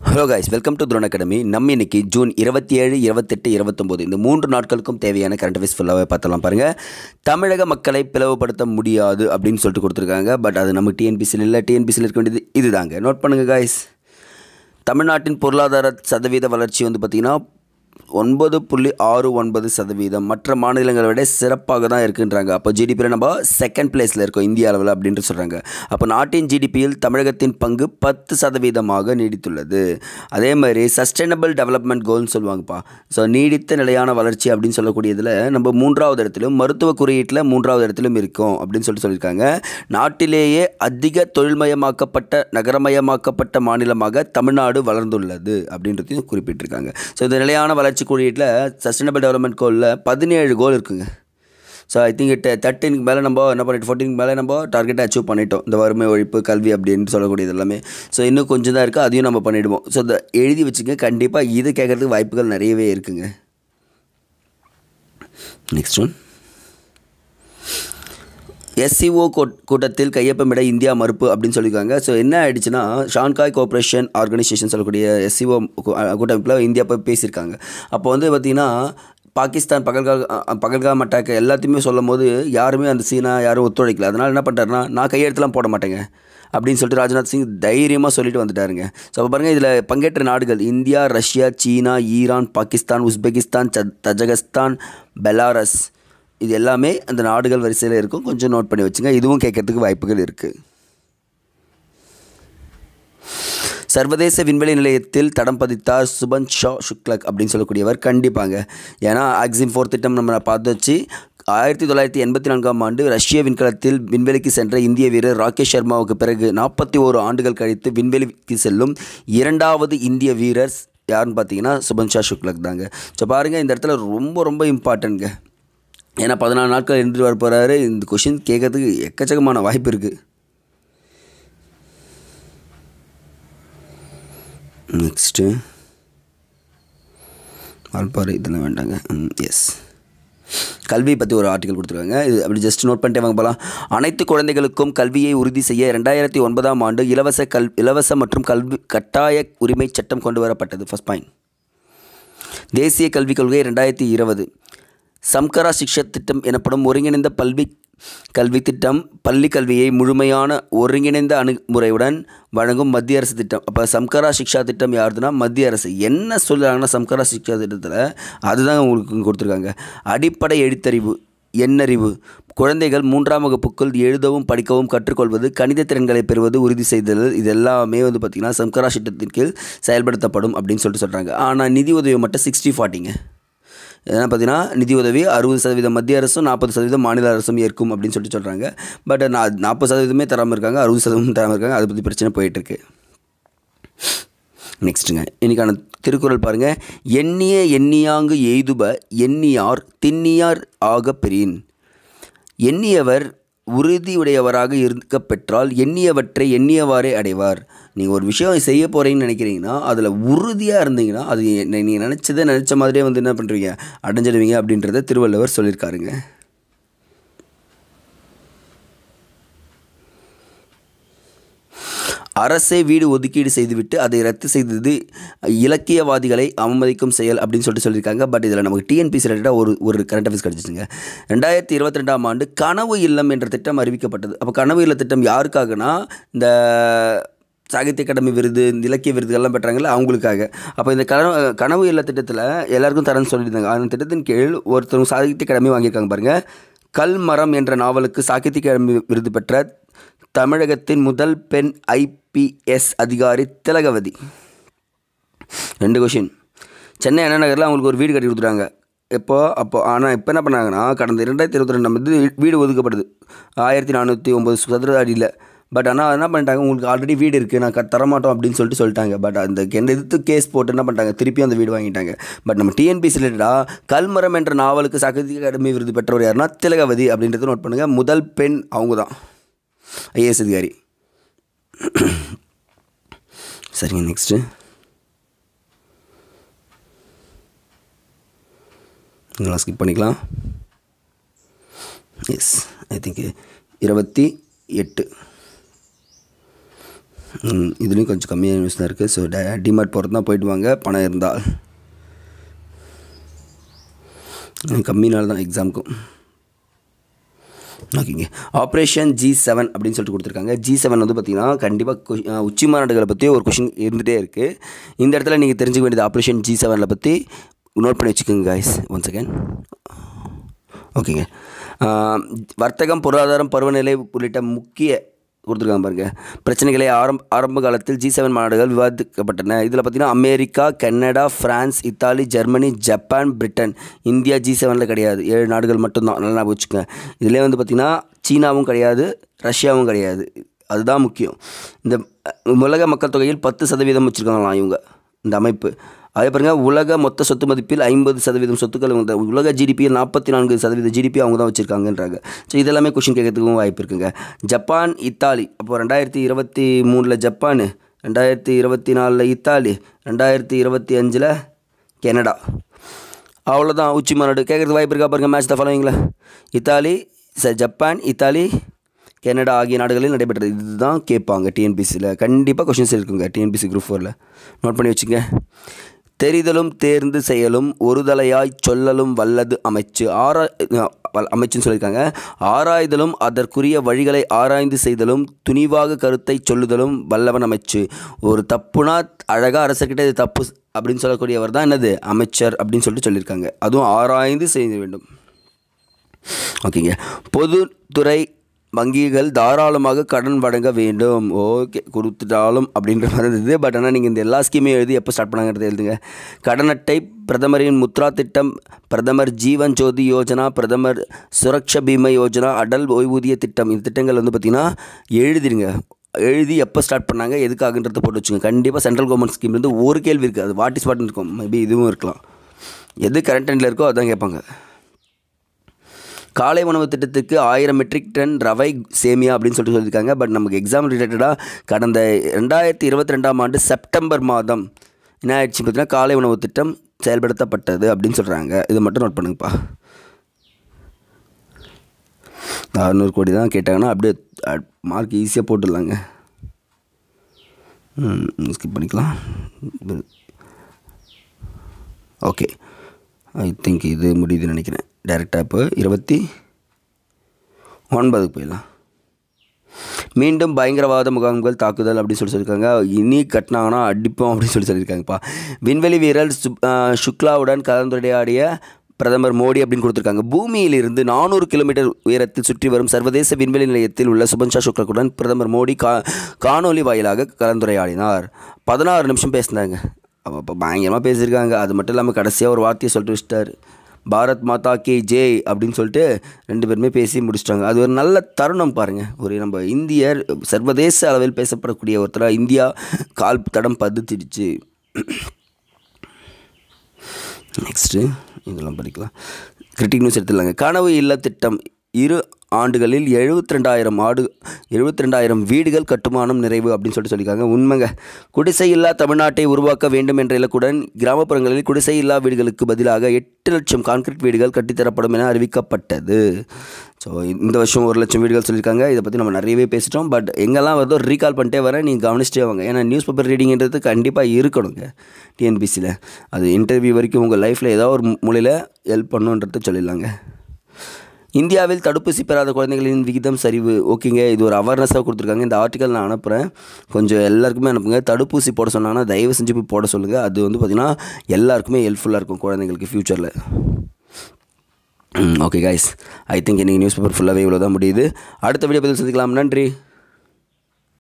Hello guys, welcome to drone academy. நம்ம இன்னைக்கு June 27, 28, 29 இந்த 3 நாட்களுக்கும் தேவையான கரண்ட் அஃபேர்ஸ் ஃபுல்லாகவே பார்த்தலாம். பாருங்கள், தமிழக மக்களை பிளவுபடுத்த முடியாது அப்படின்னு சொல்லிட்டு கொடுத்துருக்காங்க. பட் அது நம்ம டிஎன்பிசியில் இல்லை. டிஎன்பிசியில் இருக்க வேண்டியது இதுதாங்க. நோட் பண்ணுங்கள் கைஸ். தமிழ்நாட்டின் பொருளாதார சதவீத வளர்ச்சி வந்து பார்த்திங்கன்னா 9.69%. மற்ற மாநிலங்களை விட சிறப்பாக தான் இருக்குன்றாங்க. அப்போ ஜிடிபியில் நம்ம செகண்ட் பிளேஸில் இருக்கோம் இந்திய அளவில் அப்படின்ட்டு சொல்கிறாங்க. அப்போ நாட்டின் ஜிடிபியில் தமிழகத்தின் பங்கு 10% நீடித்துள்ளது. அதே மாதிரி சஸ்டைனபிள் டெவலப்மெண்ட் கோல்னு சொல்லுவாங்கப்பா. ஸோ நீடித்த நிலையான வளர்ச்சி அப்படின்னு சொல்லக்கூடியதில் நம்ம 3வது இடத்திலும், மருத்துவ குறியீட்டில் 3வது இடத்திலும் இருக்கோம் அப்படின்னு சொல்லியிருக்காங்க. நாட்டிலேயே அதிக தொழில்மயமாக்கப்பட்ட நகரமயமாக்கப்பட்ட மாநிலமாக தமிழ்நாடு வளர்ந்துள்ளது அப்படின்றதையும் குறிப்பிட்டிருக்காங்க. ஸோ இந்த நிலையான வளர்ச்சி குறியீட்டில் சஸ்டைனபிள் டெவலப்மெண்ட் கோலில் 17 கோல் இருக்குங்க. ஸோ ஐ திங்க் 13க்கு மேலே நம்ம என்ன பண்ணிட்டு 14க்கு மேலே நம்ம டார்கெட்டை அச்சீவ் பண்ணிட்டோம். இந்த வறுமை ஒழிப்பு, கல்வி அப்படின்னு சொல்லக்கூடியது எல்லாமே. ஸோ இன்னும் கொஞ்சம் தான் இருக்குது, அதையும் நம்ம பண்ணிவிடுவோம். ஸோ இதை எழுதி வச்சுங்க. கண்டிப்பாக இது கேட்குறதுக்கு வாய்ப்புகள் நிறையவே இருக்குங்க. நெக்ஸ்ட் ஒன், எஸ்சிஓ கூட்டத்தில் கையொப்பமிட இந்தியா மறுப்பு அப்படின்னு சொல்லியிருக்காங்க. ஸோ என்ன ஆயிடுச்சுன்னா, ஷாங்காய் கோஆப்ரேஷன் ஆர்கனைசேஷன் சொல்லக்கூடிய எஸ்சிஓ கூட்டமைப்பில் இந்தியா போய் பேசியிருக்காங்க. அப்போ வந்து பார்த்திங்கன்னா பாகிஸ்தான் பகல்காம் அட்டாக் எல்லாத்தையுமே சொல்லும் போது யாருமே அந்த சீனா யாரும் ஒத்துழைக்கல. அதனால் என்ன பண்ணிட்டாருன்னா, நான் கையெழுத்துலாம் போட மாட்டேங்க அப்படின்னு சொல்லிட்டு ராஜ்நாத் சிங் தைரியமாக சொல்லிட்டு வந்துட்டாருங்க. ஸோ அப்போ பாருங்கள், இதில் பங்கேற்ற நாடுகள் இந்தியா, ரஷ்யா, சீனா, Iran, Pakistan, Uzbekistan, Tajikistan, Belarus, இது எல்லாமே அந்த நாடுகள் வரிசையில் இருக்கும். கொஞ்சம் நோட் பண்ணி வச்சுங்க. இதுவும் கேட்கறதுக்கு வாய்ப்புகள் இருக்குது. சர்வதேச விண்வெளி நிலையத்தில் தடம் பதித்தார் சுபன்ஷா சுக்லக் அப்படின்னு சொல்லக்கூடியவர். கண்டிப்பாங்க. ஏன்னா ஆக்சிம் 4 திட்டம் நம்ம பார்த்து வச்சு 1984ஆம் ஆண்டு ரஷ்ய விண்கலத்தில் விண்வெளிக்கு சென்ற இந்திய வீரர் ராகேஷ் சர்மாவுக்கு பிறகு 41 ஆண்டுகள் கழித்து விண்வெளிக்கு செல்லும் 2வது இந்திய வீரர் யாருன்னு பார்த்தீங்கன்னா சுபன்ஷா சுக்லக் தாங்க. ஸோ பாருங்கள், இந்த இடத்துல ரொம்ப ரொம்ப இம்பார்ட்டன்ட்ங்க. ஏன்னா 14 நாட்கள் இருந்துட்டு வர போகிறாரு. இந்த கொஷின் கேட்கறதுக்கு எக்கச்சக்கமான வாய்ப்பு இருக்குது. நெக்ஸ்ட்டு ஆல்பாரு இதெல்லாம் வேண்டாங்க. எஸ், கல்வி பற்றி ஒரு ஆர்டிக்கல் கொடுத்துருக்காங்க. இது அப்படி ஜஸ்ட் நோட் பண்ணிட்டே வாங்க போகலாம். அனைத்து குழந்தைகளுக்கும் கல்வியை உறுதி செய்ய 2009ஆம் ஆண்டு இலவச மற்றும் கல்வி கட்டாய உரிமை சட்டம் கொண்டு வரப்பட்டது. First point. தேசிய கல்விக் கொள்கை 2020. சம்கரா சிக்ஷா திட்டம் எனப்படும் ஒருங்கிணைந்த கல்வி திட்டம் பள்ளி கல்வியை முழுமையான ஒருங்கிணைந்த அணுகுமுறையுடன் வழங்கும் மத்திய அரசு திட்டம். அப்போ சம்கரா சிக்ஷா திட்டம் யாருதுன்னா மத்திய அரசு. என்ன சொல்கிறாங்கன்னா சம்கரா சிக்ஷா திட்டத்தில் அதுதான் உங்களுக்கு கொடுத்துருக்காங்க. அடிப்படை எழுத்தறிவு, எண்ணறிவு, குழந்தைகள் 3ஆம் வகுப்புக்குள் எழுதவும் படிக்கவும் கற்றுக்கொள்வது, கணித திறன்களை பெறுவது உறுதி செய்தல், இது எல்லாமே வந்து பார்த்திங்கன்னா சம்கரா திட்டத்தின் கீழ் செயல்படுத்தப்படும் அப்படின்னு சொல்கிறாங்க. ஆனால் நிதி உதவி மட்டும் 60-40ங்க. ஏன்னா பார்த்தீங்கன்னா நிதி உதவி 60% மத்திய அரசும் 40% மாநில அரசும் ஏற்கும் அப்படின்னு சொல்கிறாங்க. பட் 40% தராமல் இருக்காங்க, 60% தராமல் இருக்காங்க. அதை பற்றி பிரச்சனை போயிட்டுருக்கு. நெக்ஸ்ட்டுங்க, இன்றைக்கான திருக்குறள் பாருங்கள். எண்ணிய எண்ணியாங்கு எய்துப எண்ணியார் திண்ணியார் ஆக பெறின். எண்ணியவர் உறுதியுடையவராக இருக்க பெற்றால் எண்ணியவற்றை எண்ணியவாறே அடைவார். நீங்கள் ஒரு விஷயம் செய்ய போகிறீங்கன்னு நினைக்கிறீங்கன்னா அதில் உறுதியாக இருந்தீங்கன்னா அது நீங்கள் நினச்ச மாதிரியே வந்து என்ன பண்ணுறீங்க, அடைஞ்சிடுவீங்க அப்படின்றத திருவள்ளுவர் சொல்லியிருக்காருங்க. அரசே வீடு ஒதுக்கீடு செய்துவிட்டு அதை ரத்து செய்தது இலக்கியவாதிகளை அவமதிக்கும் செயல் அப்படின்னு சொல்லியிருக்காங்க. பட் இதில் நமக்கு டிஎன்பிசி ரிலேட்டடாக ஒரு கரண்ட் அஃபேர்ஸ் கிடச்சிச்சுங்க. 2022ஆம் ஆண்டு கனவு இல்லம் என்ற திட்டம் அறிவிக்கப்பட்டது. அப்போ கனவு இல்ல திட்டம் யாருக்காகனா, இந்த சாகித்ய அகாடமி விருது, இந்த இலக்கிய விருதுகள்லாம் பெற்றாங்கல்ல அவங்களுக்காக. அப்போ இந்த கனவு இல்ல திட்டத்தில் எல்லாருக்கும் தரேன்னு சொல்லியிருந்தாங்க. அந்த திட்டத்தின் கீழ் ஒருத்தர் சாகித்ய அகாடமி வாங்கியிருக்காங்க பாருங்கள். கல்மரம் என்ற நாவலுக்கு சாகித்ய அகாடமி விருது பெற்ற தமிழகத்தின் முதல் பெண் IPS அதிகாரி திலகவதி. 2 கொஷின். சென்னை அண்ணா நகரில் அவங்களுக்கு ஒரு வீடு கட்டி கொடுத்துட்டாங்க. ஆனால் இப்போ என்ன பண்ணாங்கன்னா, கடந்த 2022 வீடு ஒதுக்கப்படுது 1409 சதுர அடியில். பட் ஆனால் என்ன பண்ணிட்டாங்க, உங்களுக்கு ஆல்ரெடி வீடு இருக்குது, நான் தரமாட்டோம் அப்படின்னு சொல்லிட்டாங்க. பட் அந்த எதிர்த்து கேஸ் போட்டு என்ன பண்ணிட்டாங்க, திருப்பி அந்த வீடு வாங்கிட்டாங்க. பட் நம்ம டிஎன்பிசி ரிலேட்டடாக கல்மரம் என்ற நாவலுக்கு சாகித்ய அகாடமி விருது பெற்றவர் யாருன்னா திலகவதி அப்படின்றத நோட் பண்ணுங்கள். முதல் பெண் அவங்க தான், IAS அதிகாரி. சரிங்க, நெக்ஸ்ட்டு இதெல்லாம் ஸ்கிப் பண்ணிக்கலாம். எஸ், ஐ திங்க் 28 இதுலேயும் கொஞ்சம் கம்மியாக நியூஸ் தான் இருக்குது. ஸோ டிமார்ட் போகிறது தான் போயிட்டு வாங்க, பணம் இருந்தால். கம்மி நாள் தான் எக்ஸாமுக்கும். ஓகேங்க. ஆப்ரேஷன் G7 அப்படின்னு சொல்லிட்டு கொடுத்துருக்காங்க. G7 வந்து பார்த்திங்கன்னா கண்டிப்பாக உச்சி மாநாடுகளை பற்றி ஒரு கொஷின் இருந்துகிட்டே இருக்குது. இந்த இடத்துல நீங்கள் தெரிஞ்சுக்க வேண்டியது ஆப்ரேஷன் G7 பற்றி நோட் பண்ணி வச்சுக்கோங்க காய்ஸ். One second. ஓகேங்க. வர்த்தகம், பொருளாதாரம், பருவநிலை உள்ளிட்ட முக்கிய கொடுத்துருக்காங்க பாருங்கள் பிரச்சனைகளை ஆரம்ப காலத்தில் G7 மாநாடுகள் விவாதிக்கப்பட்டன. இதில் பார்த்திங்கன்னா America, Canada, France, Italy, Germany, Japan, Britain. India G7 கிடையாது. 7 நாடுகள் மட்டும்தான். நல்லா வச்சுக்கோங்க. இதிலே வந்து பார்த்திங்கன்னா சீனாவும் கிடையாது, ரஷ்யாவும் கிடையாது. அதுதான் முக்கியம். இந்த உலக மக்கள் தொகையில் 10% வச்சுருக்காங்களாம் இவங்க, இந்த அமைப்பு. அதே பாருங்கள், உலக மொத்த சொத்து மதிப்பில் 50% சொத்துக்கள், உலக ஜிடிபியில் 44% ஜிடிபி அவங்க தான் வச்சுருக்காங்கன்றாங்க. ஸோ இதெல்லாமே கொஷின் கேட்கறதுக்கும் வாய்ப்பு இருக்குங்க. Japan, Italy. அப்போது 2023 ஜப்பான், 2024 இத்தாலி, 2025 கனடா. அவ்வளோதான் உச்சி மாநாடு. கேட்குறதுக்கு வாய்ப்பு இருக்கா பாருங்கள். மேட்ச் தான் ஃபாலோவிங்கில் இத்தாலி, ஜப்பான், இத்தாலி, கனடா ஆகிய நாடுகளில் நடைபெற்றது. இதுதான் கேட்பாங்க டிஎன்பிசியில். கண்டிப்பாக கொஷின்ஸ் இருக்குங்க டிஎன்பிசி குரூப் 4. நோட் பண்ணி வச்சுங்க. தெரிதலும் தேர்ந்து செயலும் ஒருதலையாய் சொல்லலும் வல்லது அமைச்சு. அமைச்சுன்னு சொல்லியிருக்காங்க. ஆராய்தலும் அதற்குரிய வழிகளை ஆராய்ந்து செய்தலும் துணிவாக கருத்தை சொல்லுதலும் வல்லவன் அமைச்சு. ஒரு தப்புனா அழகாக அரசர்கிட்ட இது தப்பு அப்படின்னு சொல்லக்கூடியவர் தான் என்னது அமைச்சர் அப்படின்னு சொல்லிட்டு சொல்லியிருக்காங்க. அதுவும் ஆராய்ந்து செய்ய வேண்டும். ஓகேங்க. பொதுத்துறை வங்கிகள் தாராளமாக கடன் வழங்க வேண்டும். ஓகே, கொடுத்துட்டாலும் அப்படின்ற மாதிரி இருந்தது. பட் ஆனால் நீங்கள் இந்த எல்லா ஸ்கீமையும் எழுதி எப்போ ஸ்டார்ட் பண்ணாங்கிறது எழுதுங்க. கடன் அட்டை, பிரதமரின் முத்ரா திட்டம், பிரதமர் ஜீவன் ஜோதி யோஜனா, பிரதமர் சுரக்ஷா பீமா யோஜனா, அடல் ஓய்வூதிய திட்டம். இந்த திட்டங்கள் வந்து பார்த்திங்கன்னா எழுதிடுங்க. எழுதி எப்போ ஸ்டார்ட் பண்ணாங்க, எதுக்காகன்றதை போட்டு வச்சுங்க. கண்டிப்பாக சென்ட்ரல் கவர்மெண்ட் ஸ்கீம்லேருந்து ஒரு கேள்வி இருக்குது. அது வாட் இஸ் வாட்னு இருக்கும். மேபி இதுவும் இருக்கலாம். எது கரண்ட் எண்டில் இருக்கோ அதான் கேட்பாங்க. காலை உணவு திட்டத்துக்கு 1000 மெட்ரிக் டன் ரவை சேமியா அப்படின்னு சொல்லிட்டு சொல்லியிருக்காங்க. பட் நமக்கு எக்ஸாம் ரிலேட்டடாக கடந்த 2022 செப்டம்பர் மாதம் என்ன ஆயிடுச்சு பார்த்தீங்கன்னா காலை உணவு திட்டம் செயல்படுத்தப்பட்டது அப்படின்னு சொல்கிறாங்க. இது மட்டும் நோட் பண்ணுங்கப்பா. 600 கோடி தான் கேட்டாங்கன்னா அப்படியே மார்க் ஈஸியாக போட்டுடலாங்க. ஸ்கிப் பண்ணிக்கலாம். ஓகே, ஐ திங்க் இது முடியுதுன்னு நினைக்கிறேன். டைரெக்டாக இப்போ 29 போயிடலாம். மீண்டும் பயங்கரவாத முகாம்கள் தாக்குதல் அப்படின்னு சொல்லியிருக்காங்க. இனி கட்டினாங்கன்னா அடிப்போம் அப்படின்னு சொல்லியிருக்காங்கப்பா. விண்வெளி வீரர் சுக்லாவுடன் கலந்துரையாடிய பிரதமர் மோடி அப்படின்னு கொடுத்துருக்காங்க. பூமியிலிருந்து 400 கிலோமீட்டர் உயரத்தில் சுற்றி வரும் சர்வதேச விண்வெளி நிலையத்தில் உள்ள சுபன்ஷா சுக்லாவுடன் பிரதமர் மோடி காணொலி வாயிலாக கலந்துரையாடினார். 16 நிமிஷம் பேசினாங்க. அப்போ பயங்கரமாக பேசியிருக்காங்க. அது மட்டும் இல்லாமல் கடைசியாக ஒரு வார்த்தையை சொல்லிட்டு வச்சிட்டார். பாரத் மாதா கே ஜெய் அப்படின்னு சொல்லிட்டு 2 பேருமே பேசி முடிச்சிட்டாங்க. அது ஒரு நல்ல தருணம் பாருங்கள். ஒரு நம்ம இந்தியர் சர்வதேச அளவில் பேசப்படக்கூடிய ஒருத்தராக இந்தியா கால் தடம் பதிச்சிடுச்சு. நெக்ஸ்ட்டு இதெல்லாம் படிக்கலாம். கிரிட்டிக் நியூஸ் எடுத்துடலாங்க. கனவு இல்ல திட்டம் 2 ஆண்டுகளில் 72,000 வீடுகள் கட்டுமானம் நிறைவு அப்படின்னு சொல்லியிருக்காங்க. உண்மைங்க. குடிசை இல்லா தமிழ்நாட்டை உருவாக்க வேண்டும் என்ற இலக்குடன் கிராமப்புறங்களில் குடிசை இல்லா வீடுகளுக்கு பதிலாக 8 லட்சம் கான்கிரீட் வீடுகள் கட்டித்தரப்படும் என அறிவிக்கப்பட்டது. ஸோ இந்த வருஷம் 1 லட்சம் வீடுகள் சொல்லியிருக்காங்க. இதை பற்றி நம்ம நிறையவே பேசிட்டோம். பட் எங்கெல்லாம் வருதோ ரீகால் பண்ணிட்டே வரேன், நீங்கள் கவனிச்சிட்டே வாங்க. ஏன்னா நியூஸ் பேப்பர் ரீடிங்கிறது கண்டிப்பாக இருக்கணுங்க டிஎன்பிசியில். அது இன்டர்வியூ வரைக்கும் உங்கள் லைஃப்பில் ஏதோ ஒரு மூலையில் ஹெல்ப் பண்ணுன்றது சொல்லிடலாங்க. இந்தியாவில் தடுப்பூசி பெறாத குழந்தைகளின் விகிதம் சரிவு. ஓகேங்க, இது ஒரு அவேர்னஸாக கொடுத்துருக்காங்க. இந்த ஆர்டிக்கல் நான் அனுப்புகிறேன், கொஞ்சம் எல்லாருக்குமே அனுப்புங்க. தடுப்பூசி போட சொன்னாங்கன்னா தயவு செஞ்சு போய் போட சொல்லுங்கள். அது வந்து பார்த்திங்கன்னா எல்லாருக்குமே ஹெல்ப்ஃபுல்லாக இருக்கும் குழந்தைங்களுக்கு ஃப்யூச்சரில். ஓகே கைஸ், ஐ திங்க் இன்றைக்கி நியூஸ் பேப்பர் ஃபுல்லாகவே இவ்வளோ தான் முடியுது. அடுத்த வீடியோ பதில் சந்திக்கலாம். நன்றி.